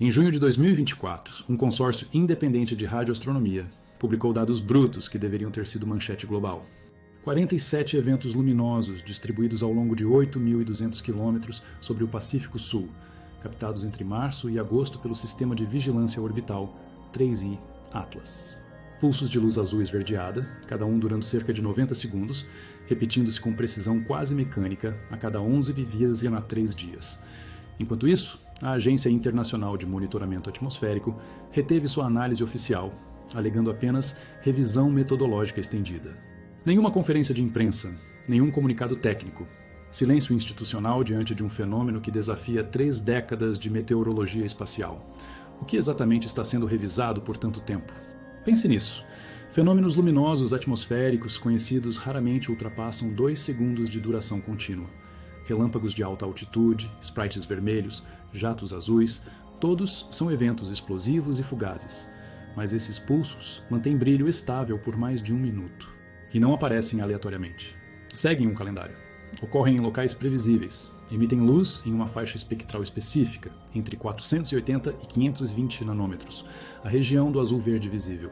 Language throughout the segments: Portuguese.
Em junho de 2024, um consórcio independente de radioastronomia publicou dados brutos que deveriam ter sido manchete global. 47 eventos luminosos distribuídos ao longo de 8.200 quilômetros sobre o Pacífico Sul, captados entre março e agosto pelo Sistema de Vigilância Orbital 3I Atlas. Pulsos de luz azul esverdeada, cada um durando cerca de 90 segundos, repetindo-se com precisão quase mecânica a cada 11 vivíases 3 Enquanto isso, a Agência Internacional de Monitoramento Atmosférico reteve sua análise oficial, alegando apenas revisão metodológica estendida. Nenhuma conferência de imprensa, nenhum comunicado técnico. Silêncio institucional diante de um fenômeno que desafia 3 décadas de meteorologia espacial. O que exatamente está sendo revisado por tanto tempo? Pense nisso. Fenômenos luminosos atmosféricos conhecidos raramente ultrapassam 2 segundos de duração contínua. Relâmpagos de alta altitude, sprites vermelhos, jatos azuis, todos são eventos explosivos e fugazes. Mas esses pulsos mantêm brilho estável por mais de 1 minuto. E não aparecem aleatoriamente. Seguem um calendário. Ocorrem em locais previsíveis. Emitem luz em uma faixa espectral específica, entre 480 e 520 nanômetros, a região do azul-verde visível.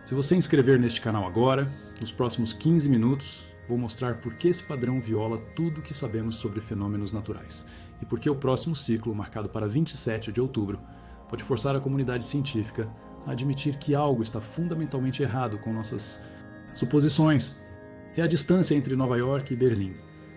Se você inscrever neste canal agora, nos próximos 15 minutos, vou mostrar por que esse padrão viola tudo o que sabemos sobre fenômenos naturais e por que o próximo ciclo, marcado para 27 de outubro, pode forçar a comunidade científica a admitir que algo está fundamentalmente errado com nossas suposições. É a distância entre Nova York e Berlim,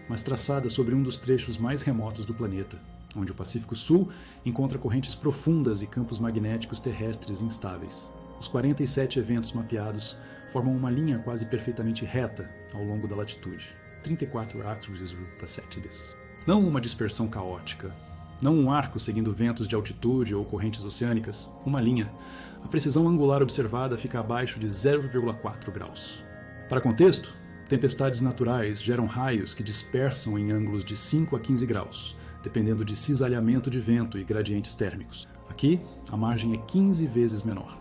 mas traçada sobre um dos trechos mais remotos do planeta, onde o Pacífico Sul encontra correntes profundas e campos magnéticos terrestres instáveis. Os 47 eventos mapeados formam uma linha quase perfeitamente reta ao longo da latitude, 34 arcos perceptibles. Não uma dispersão caótica, não um arco seguindo ventos de altitude ou correntes oceânicas, uma linha. A precisão angular observada fica abaixo de 0,4 graus. Para contexto, tempestades naturais geram raios que dispersam em ângulos de 5 a 15 graus, dependendo de cisalhamento de vento e gradientes térmicos. Aqui, a margem é 15 vezes menor.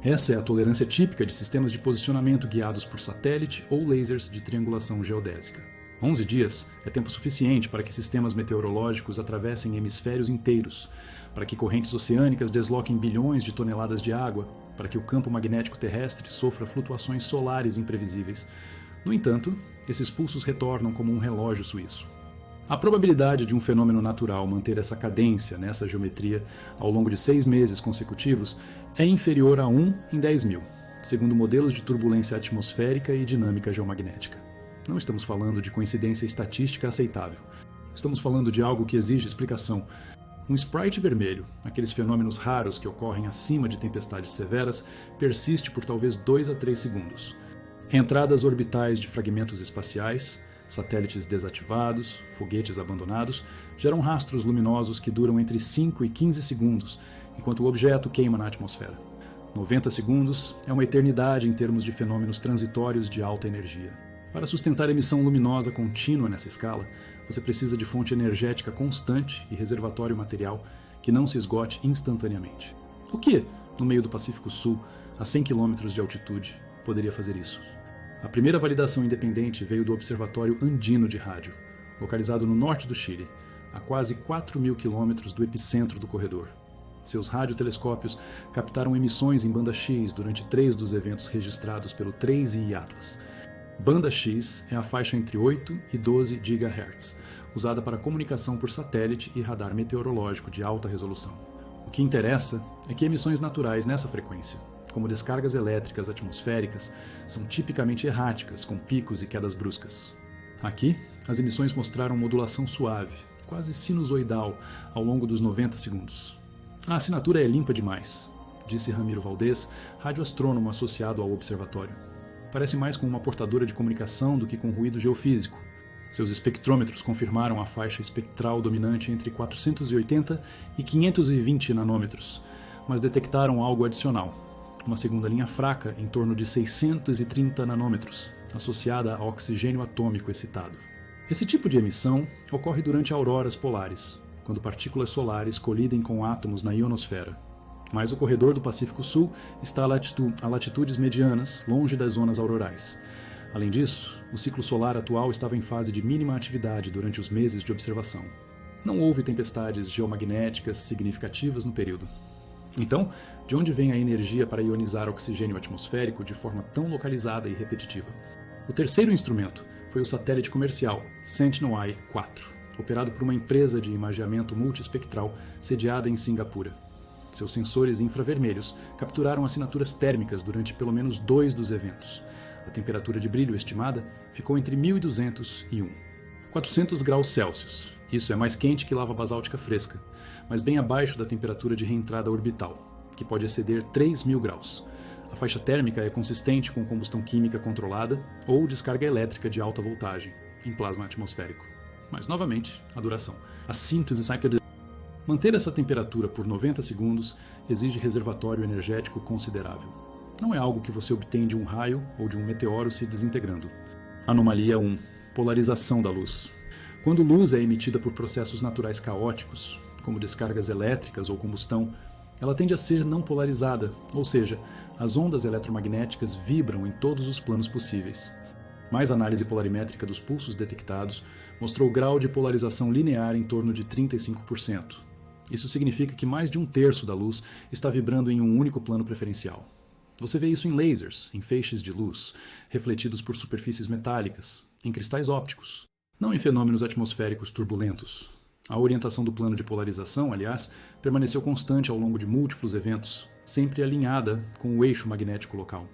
Essa é a tolerância típica de sistemas de posicionamento guiados por satélite ou lasers de triangulação geodésica. 11 dias é tempo suficiente para que sistemas meteorológicos atravessem hemisférios inteiros, para que correntes oceânicas desloquem bilhões de toneladas de água, para que o campo magnético terrestre sofra flutuações solares imprevisíveis. No entanto, esses pulsos retornam como um relógio suíço. A probabilidade de um fenômeno natural manter essa cadência nessa geometria ao longo de 6 meses consecutivos é inferior a 1 em 10.000, segundo modelos de turbulência atmosférica e dinâmica geomagnética. Não estamos falando de coincidência estatística aceitável. Estamos falando de algo que exige explicação. Um sprite vermelho, aqueles fenômenos raros que ocorrem acima de tempestades severas, persiste por talvez 2 a 3 segundos. Entradas orbitais de fragmentos espaciais, satélites desativados, foguetes abandonados, geram rastros luminosos que duram entre 5 e 15 segundos, enquanto o objeto queima na atmosfera. 90 segundos é uma eternidade em termos de fenômenos transitórios de alta energia. Para sustentar a emissão luminosa contínua nessa escala, você precisa de fonte energética constante e reservatório material que não se esgote instantaneamente. O que, no meio do Pacífico Sul, a 100 km de altitude, poderia fazer isso? A primeira validação independente veio do Observatório Andino de Rádio, localizado no norte do Chile, a quase 4.000 quilômetros do epicentro do corredor. Seus radiotelescópios captaram emissões em banda X durante 3 dos eventos registrados pelo 3I Atlas. Banda X é a faixa entre 8 e 12 GHz, usada para comunicação por satélite e radar meteorológico de alta resolução. O que interessa é que emissões naturais nessa frequência, como descargas elétricas atmosféricas, são tipicamente erráticas, com picos e quedas bruscas. Aqui, as emissões mostraram modulação suave, quase sinusoidal, ao longo dos 90 segundos. A assinatura é limpa demais, disse Ramiro Valdez, radioastrônomo associado ao observatório. Parece mais com uma portadora de comunicação do que com ruído geofísico. Seus espectrômetros confirmaram a faixa espectral dominante entre 480 e 520 nanômetros, mas detectaram algo adicional. Uma segunda linha fraca em torno de 630 nanômetros, associada a oxigênio atômico excitado. Esse tipo de emissão ocorre durante auroras polares, quando partículas solares colidem com átomos na ionosfera. Mas o corredor do Pacífico Sul está a latitudes medianas, longe das zonas aurorais. Além disso, o ciclo solar atual estava em fase de mínima atividade durante os meses de observação. Não houve tempestades geomagnéticas significativas no período. Então, de onde vem a energia para ionizar oxigênio atmosférico de forma tão localizada e repetitiva? O terceiro instrumento foi o satélite comercial Sentinel-I-4, operado por uma empresa de imageamento multiespectral sediada em Singapura. Seus sensores infravermelhos capturaram assinaturas térmicas durante pelo menos 2 dos eventos. A temperatura de brilho estimada ficou entre 1200 e 400 graus Celsius. Isso é mais quente que lava basáltica fresca, mas bem abaixo da temperatura de reentrada orbital, que pode exceder 3000 graus. A faixa térmica é consistente com combustão química controlada ou descarga elétrica de alta voltagem, em plasma atmosférico. Mas, novamente, a duração. A síntese cycle. Manter essa temperatura por 90 segundos exige reservatório energético considerável. Não é algo que você obtém de um raio ou de um meteoro se desintegrando. Anomalia 1. Polarização da luz. Quando luz é emitida por processos naturais caóticos, como descargas elétricas ou combustão, ela tende a ser não polarizada, ou seja, as ondas eletromagnéticas vibram em todos os planos possíveis. Mais análise polarimétrica dos pulsos detectados mostrou o grau de polarização linear em torno de 35%. Isso significa que mais de 1/3 da luz está vibrando em um único plano preferencial. Você vê isso em lasers, em feixes de luz, refletidos por superfícies metálicas, em cristais ópticos, não em fenômenos atmosféricos turbulentos. A orientação do plano de polarização, aliás, permaneceu constante ao longo de múltiplos eventos, sempre alinhada com o eixo magnético local.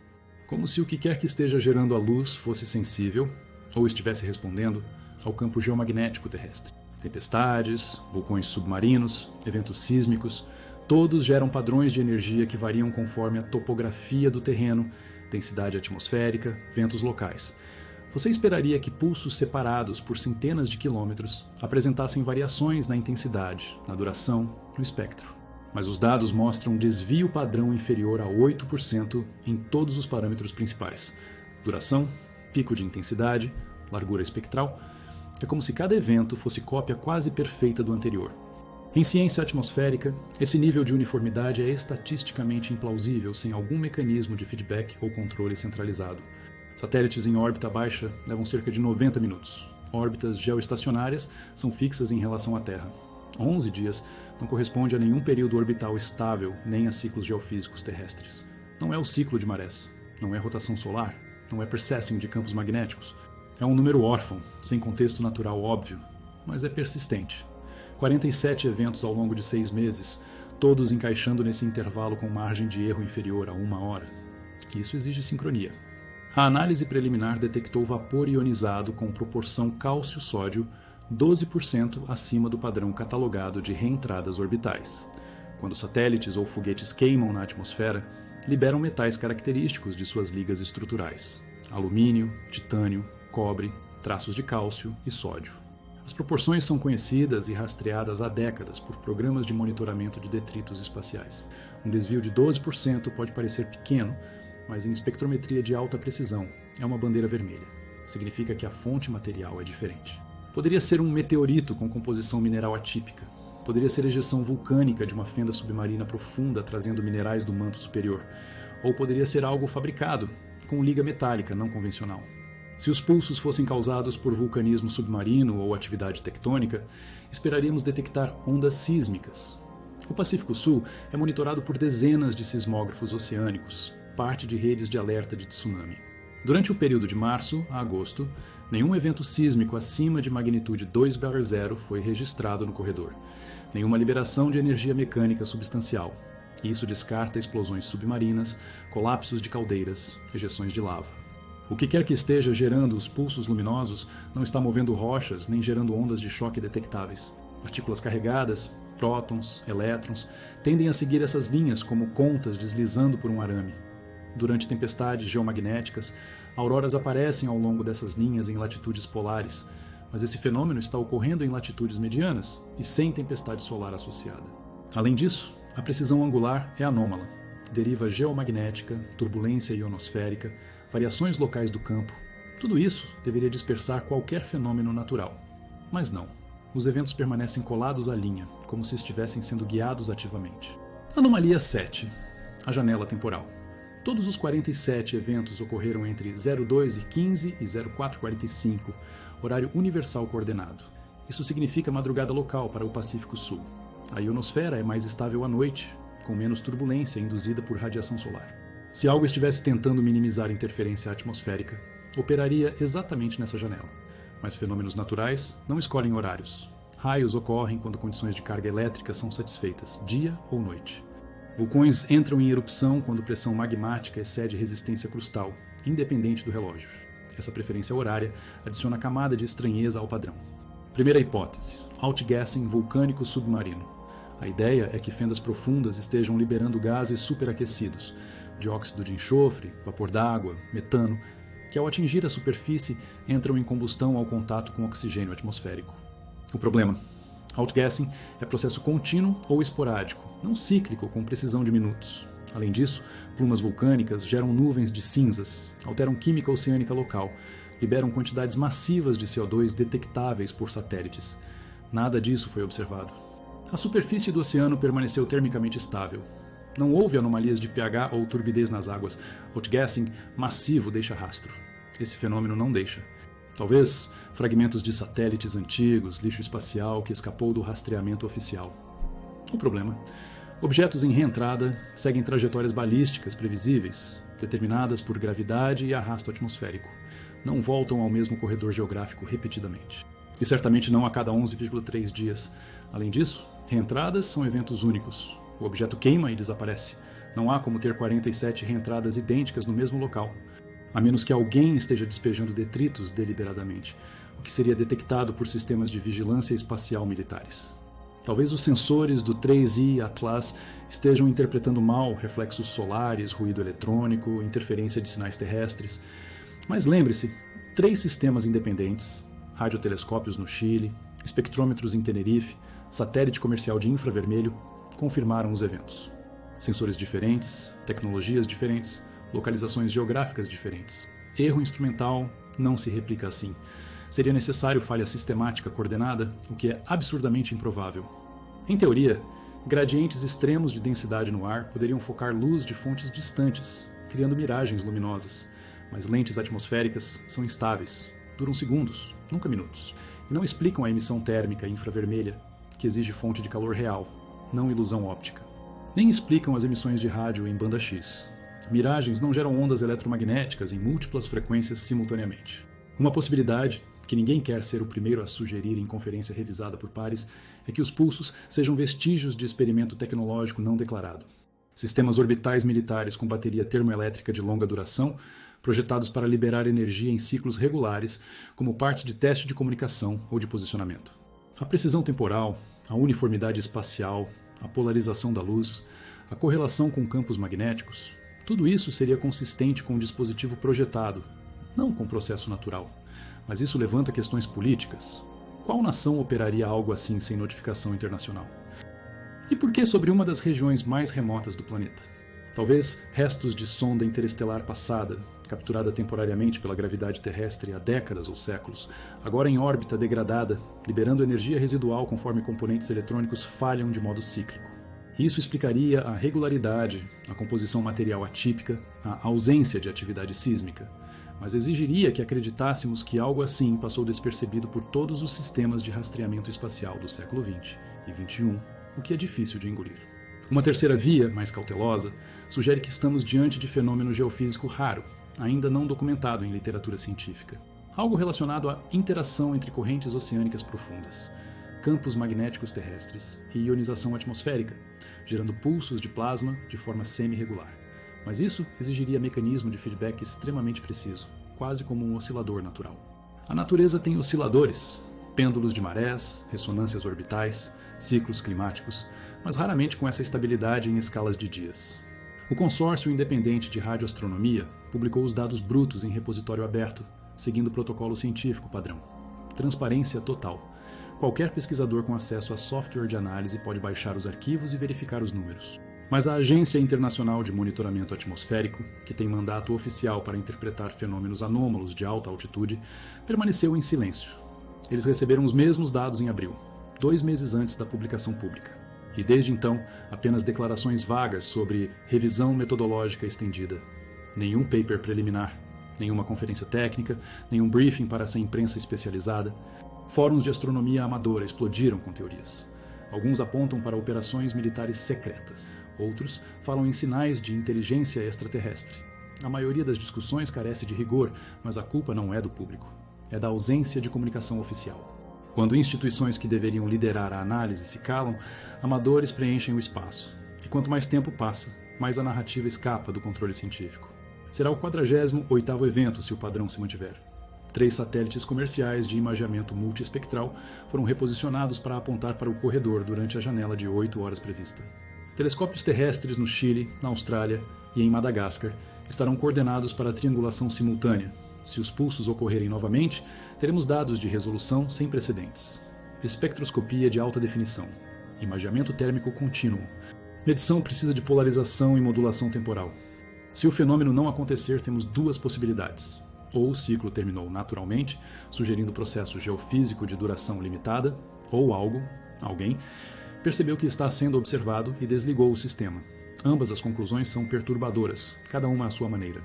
Como se o que quer que esteja gerando a luz fosse sensível, ou estivesse respondendo, ao campo geomagnético terrestre. Tempestades, vulcões submarinos, eventos sísmicos, todos geram padrões de energia que variam conforme a topografia do terreno, densidade atmosférica, ventos locais. Você esperaria que pulsos separados por centenas de quilômetros apresentassem variações na intensidade, na duração, no espectro. Mas os dados mostram um desvio padrão inferior a 8% em todos os parâmetros principais: duração, pico de intensidade, largura espectral. É como se cada evento fosse cópia quase perfeita do anterior. Em ciência atmosférica, esse nível de uniformidade é estatisticamente implausível sem algum mecanismo de feedback ou controle centralizado. Satélites em órbita baixa levam cerca de 90 minutos. Órbitas geoestacionárias são fixas em relação à Terra. 11 dias não corresponde a nenhum período orbital estável, nem a ciclos geofísicos terrestres. Não é o ciclo de marés, não é rotação solar, não é precessing de campos magnéticos. É um número órfão, sem contexto natural óbvio, mas é persistente. 47 eventos ao longo de 6 meses, todos encaixando nesse intervalo com margem de erro inferior a 1 hora. Isso exige sincronia. A análise preliminar detectou vapor ionizado com proporção cálcio-sódio 12% acima do padrão catalogado de reentradas orbitais. Quando satélites ou foguetes queimam na atmosfera, liberam metais característicos de suas ligas estruturais: alumínio, titânio, cobre, traços de cálcio e sódio. As proporções são conhecidas e rastreadas há décadas por programas de monitoramento de detritos espaciais. Um desvio de 12% pode parecer pequeno, mas em espectrometria de alta precisão é uma bandeira vermelha. Significa que a fonte material é diferente. Poderia ser um meteorito com composição mineral atípica. Poderia ser ejeção vulcânica de uma fenda submarina profunda trazendo minerais do manto superior. Ou poderia ser algo fabricado, com liga metálica não convencional. Se os pulsos fossem causados por vulcanismo submarino ou atividade tectônica, esperaríamos detectar ondas sísmicas. O Pacífico Sul é monitorado por dezenas de sismógrafos oceânicos, parte de redes de alerta de tsunami. Durante o período de março a agosto, nenhum evento sísmico acima de magnitude 2/0 foi registrado no corredor. Nenhuma liberação de energia mecânica substancial. Isso descarta explosões submarinas, colapsos de caldeiras, ejeções de lava. O que quer que esteja gerando os pulsos luminosos não está movendo rochas nem gerando ondas de choque detectáveis. Partículas carregadas, prótons, elétrons, tendem a seguir essas linhas como contas deslizando por um arame. Durante tempestades geomagnéticas, auroras aparecem ao longo dessas linhas em latitudes polares, mas esse fenômeno está ocorrendo em latitudes medianas e sem tempestade solar associada. Além disso, a precisão angular é anômala. Deriva geomagnética, turbulência ionosférica, variações locais do campo. Tudo isso deveria dispersar qualquer fenômeno natural. Mas não. Os eventos permanecem colados à linha, como se estivessem sendo guiados ativamente. Anomalia 7. A janela temporal. Todos os 47 eventos ocorreram entre 02:15 e 04:45, horário universal coordenado. Isso significa madrugada local para o Pacífico Sul. A ionosfera é mais estável à noite, com menos turbulência induzida por radiação solar. Se algo estivesse tentando minimizar a interferência atmosférica, operaria exatamente nessa janela. Mas fenômenos naturais não escolhem horários. Raios ocorrem quando condições de carga elétrica são satisfeitas, dia ou noite. Vulcões entram em erupção quando pressão magmática excede resistência crustal, independente do relógio. Essa preferência horária adiciona camada de estranheza ao padrão. Primeira hipótese: outgassing vulcânico submarino. A ideia é que fendas profundas estejam liberando gases superaquecidos, dióxido de enxofre, vapor d'água, metano, que ao atingir a superfície entram em combustão ao contato com oxigênio atmosférico. O problema: outgassing é processo contínuo ou esporádico, não cíclico com precisão de minutos. Além disso, plumas vulcânicas geram nuvens de cinzas, alteram química oceânica local, liberam quantidades massivas de CO2 detectáveis por satélites. Nada disso foi observado. A superfície do oceano permaneceu termicamente estável. Não houve anomalias de pH ou turbidez nas águas. Outgassing massivo deixa rastro. Esse fenômeno não deixa. Talvez fragmentos de satélites antigos, lixo espacial que escapou do rastreamento oficial. O problema: objetos em reentrada seguem trajetórias balísticas previsíveis, determinadas por gravidade e arrasto atmosférico. Não voltam ao mesmo corredor geográfico repetidamente. E certamente não a cada 11,3 dias. Além disso, reentradas são eventos únicos. O objeto queima e desaparece. Não há como ter 47 reentradas idênticas no mesmo local, a menos que alguém esteja despejando detritos deliberadamente, o que seria detectado por sistemas de vigilância espacial militares. Talvez os sensores do 3I Atlas estejam interpretando mal reflexos solares, ruído eletrônico, interferência de sinais terrestres. Mas lembre-se, 3 sistemas independentes, radiotelescópios no Chile, espectrômetros em Tenerife, satélite comercial de infravermelho, confirmaram os eventos. Sensores diferentes, tecnologias diferentes, localizações geográficas diferentes. Erro instrumental não se replica assim. Seria necessário falha sistemática coordenada, o que é absurdamente improvável. Em teoria, gradientes extremos de densidade no ar poderiam focar luz de fontes distantes, criando miragens luminosas. Mas lentes atmosféricas são instáveis, duram segundos, nunca minutos, e não explicam a emissão térmica infravermelha, que exige fonte de calor real, não ilusão óptica. Nem explicam as emissões de rádio em banda X. Miragens não geram ondas eletromagnéticas em múltiplas frequências simultaneamente. Uma possibilidade, que ninguém quer ser o primeiro a sugerir em conferência revisada por pares, é que os pulsos sejam vestígios de experimento tecnológico não declarado. Sistemas orbitais militares com bateria termoelétrica de longa duração, projetados para liberar energia em ciclos regulares, como parte de teste de comunicação ou de posicionamento. A precisão temporal, a uniformidade espacial, a polarização da luz, a correlação com campos magnéticos, tudo isso seria consistente com o dispositivo projetado, não com o processo natural. Mas isso levanta questões políticas. Qual nação operaria algo assim sem notificação internacional? E por que sobre uma das regiões mais remotas do planeta? Talvez restos de sonda interestelar passada, capturada temporariamente pela gravidade terrestre há décadas ou séculos, agora em órbita degradada, liberando energia residual conforme componentes eletrônicos falham de modo cíclico. Isso explicaria a regularidade, a composição material atípica, a ausência de atividade sísmica, mas exigiria que acreditássemos que algo assim passou despercebido por todos os sistemas de rastreamento espacial do século XX e XXI, o que é difícil de engolir. Uma terceira via, mais cautelosa, sugere que estamos diante de fenômeno geofísico raro, ainda não documentado em literatura científica. Algo relacionado à interação entre correntes oceânicas profundas, campos magnéticos terrestres e ionização atmosférica, gerando pulsos de plasma de forma semi-regular. Mas isso exigiria mecanismo de feedback extremamente preciso, quase como um oscilador natural. A natureza tem osciladores, pêndulos de marés, ressonâncias orbitais, ciclos climáticos, mas raramente com essa estabilidade em escalas de dias. O Consórcio Independente de Radioastronomia publicou os dados brutos em repositório aberto, seguindo o protocolo científico padrão. Transparência total. Qualquer pesquisador com acesso a software de análise pode baixar os arquivos e verificar os números. Mas a Agência Internacional de Monitoramento Atmosférico, que tem mandato oficial para interpretar fenômenos anômalos de alta altitude, permaneceu em silêncio. Eles receberam os mesmos dados em abril, 2 meses antes da publicação pública. E desde então, apenas declarações vagas sobre revisão metodológica estendida. Nenhum paper preliminar, nenhuma conferência técnica, nenhum briefing para essa imprensa especializada. Fóruns de astronomia amadora explodiram com teorias. Alguns apontam para operações militares secretas. Outros falam em sinais de inteligência extraterrestre. A maioria das discussões carece de rigor, mas a culpa não é do público. É da ausência de comunicação oficial. Quando instituições que deveriam liderar a análise se calam, amadores preenchem o espaço. E quanto mais tempo passa, mais a narrativa escapa do controle científico. Será o 48º evento se o padrão se mantiver. 3 satélites comerciais de imageamento multiespectral foram reposicionados para apontar para o corredor durante a janela de 8 horas prevista. Telescópios terrestres no Chile, na Austrália e em Madagascar estarão coordenados para a triangulação simultânea. Se os pulsos ocorrerem novamente, teremos dados de resolução sem precedentes. Espectroscopia de alta definição. Imageamento térmico contínuo. Medição precisa de polarização e modulação temporal. Se o fenômeno não acontecer, temos 2 possibilidades. Ou o ciclo terminou naturalmente, sugerindo processo geofísico de duração limitada, ou alguém, percebeu que está sendo observado e desligou o sistema. Ambas as conclusões são perturbadoras, cada uma à sua maneira.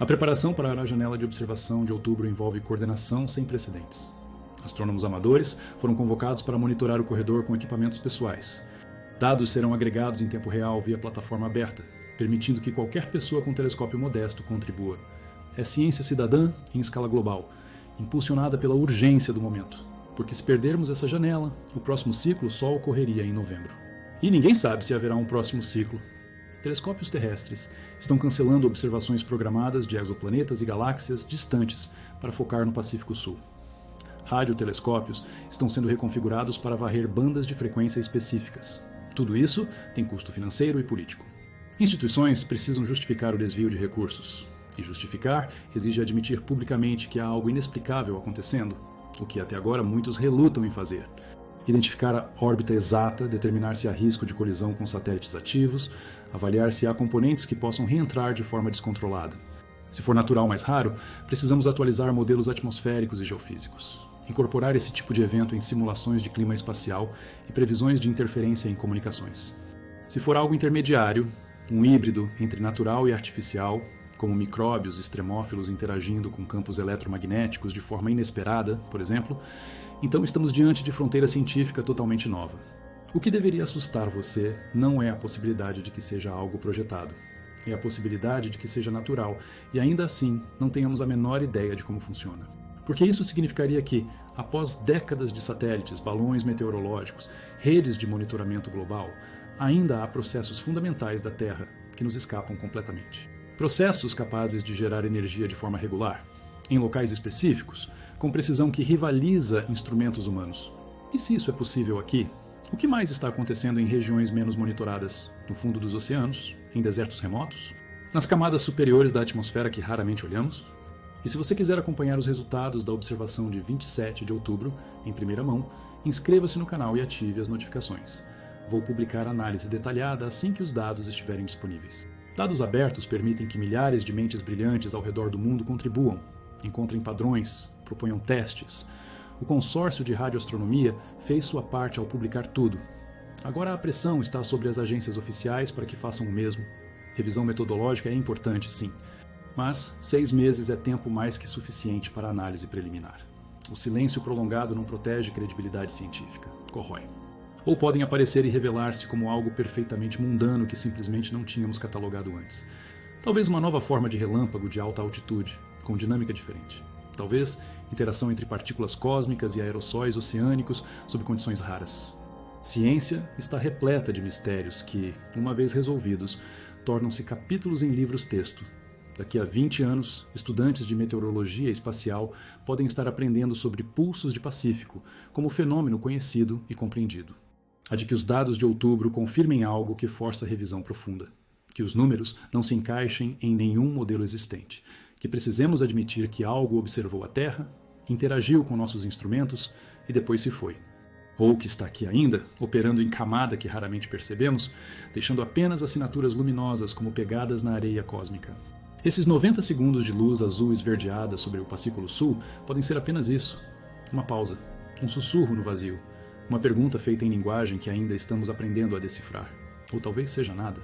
A preparação para a janela de observação de outubro envolve coordenação sem precedentes. Astrônomos amadores foram convocados para monitorar o corredor com equipamentos pessoais. Dados serão agregados em tempo real via plataforma aberta, permitindo que qualquer pessoa com telescópio modesto contribua. É ciência cidadã em escala global, impulsionada pela urgência do momento, porque se perdermos essa janela, o próximo ciclo só ocorreria em novembro. E ninguém sabe se haverá um próximo ciclo. Telescópios terrestres estão cancelando observações programadas de exoplanetas e galáxias distantes para focar no Pacífico Sul. Radiotelescópios estão sendo reconfigurados para varrer bandas de frequência específicas. Tudo isso tem custo financeiro e político. Instituições precisam justificar o desvio de recursos. E justificar exige admitir publicamente que há algo inexplicável acontecendo, o que até agora muitos relutam em fazer. Identificar a órbita exata, determinar se há risco de colisão com satélites ativos, avaliar se há componentes que possam reentrar de forma descontrolada. Se for natural mais raro, precisamos atualizar modelos atmosféricos e geofísicos. Incorporar esse tipo de evento em simulações de clima espacial e previsões de interferência em comunicações. Se for algo intermediário, um híbrido entre natural e artificial, como micróbios extremófilos interagindo com campos eletromagnéticos de forma inesperada, por exemplo, então estamos diante de fronteira científica totalmente nova. O que deveria assustar você não é a possibilidade de que seja algo projetado, é a possibilidade de que seja natural e ainda assim não tenhamos a menor ideia de como funciona. Porque isso significaria que, após décadas de satélites, balões meteorológicos, redes de monitoramento global, ainda há processos fundamentais da Terra que nos escapam completamente. Processos capazes de gerar energia de forma regular, em locais específicos, com precisão que rivaliza instrumentos humanos. E se isso é possível aqui, o que mais está acontecendo em regiões menos monitoradas? No fundo dos oceanos? Em desertos remotos? Nas camadas superiores da atmosfera que raramente olhamos? E se você quiser acompanhar os resultados da observação de 27 de outubro, em primeira mão, inscreva-se no canal e ative as notificações. Vou publicar análise detalhada assim que os dados estiverem disponíveis. Dados abertos permitem que milhares de mentes brilhantes ao redor do mundo contribuam, encontrem padrões, proponham testes. O consórcio de radioastronomia fez sua parte ao publicar tudo. Agora a pressão está sobre as agências oficiais para que façam o mesmo. Revisão metodológica é importante, sim, mas 6 meses é tempo mais que suficiente para análise preliminar. O silêncio prolongado não protege credibilidade científica, corrói. Ou podem aparecer e revelar-se como algo perfeitamente mundano que simplesmente não tínhamos catalogado antes. Talvez uma nova forma de relâmpago de alta altitude, com dinâmica diferente. Talvez interação entre partículas cósmicas e aerossóis oceânicos sob condições raras. Ciência está repleta de mistérios que, uma vez resolvidos, tornam-se capítulos em livros-texto. Daqui a 20 anos, estudantes de meteorologia espacial podem estar aprendendo sobre pulsos de Pacífico como fenômeno conhecido e compreendido. A de que os dados de outubro confirmem algo que força revisão profunda. Que os números não se encaixem em nenhum modelo existente. Que precisemos admitir que algo observou a Terra, interagiu com nossos instrumentos e depois se foi. Ou que está aqui ainda, operando em camada que raramente percebemos, deixando apenas assinaturas luminosas como pegadas na areia cósmica. Esses 90 segundos de luz azul esverdeada sobre o Pacífico Sul podem ser apenas isso. Uma pausa, um sussurro no vazio. Uma pergunta feita em linguagem que ainda estamos aprendendo a decifrar. Ou talvez seja nada.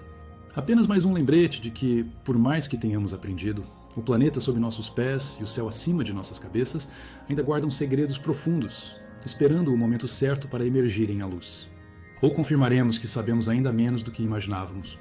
Apenas mais um lembrete de que, por mais que tenhamos aprendido, o planeta sob nossos pés e o céu acima de nossas cabeças ainda guardam segredos profundos, esperando o momento certo para emergirem à luz. Ou confirmaremos que sabemos ainda menos do que imaginávamos,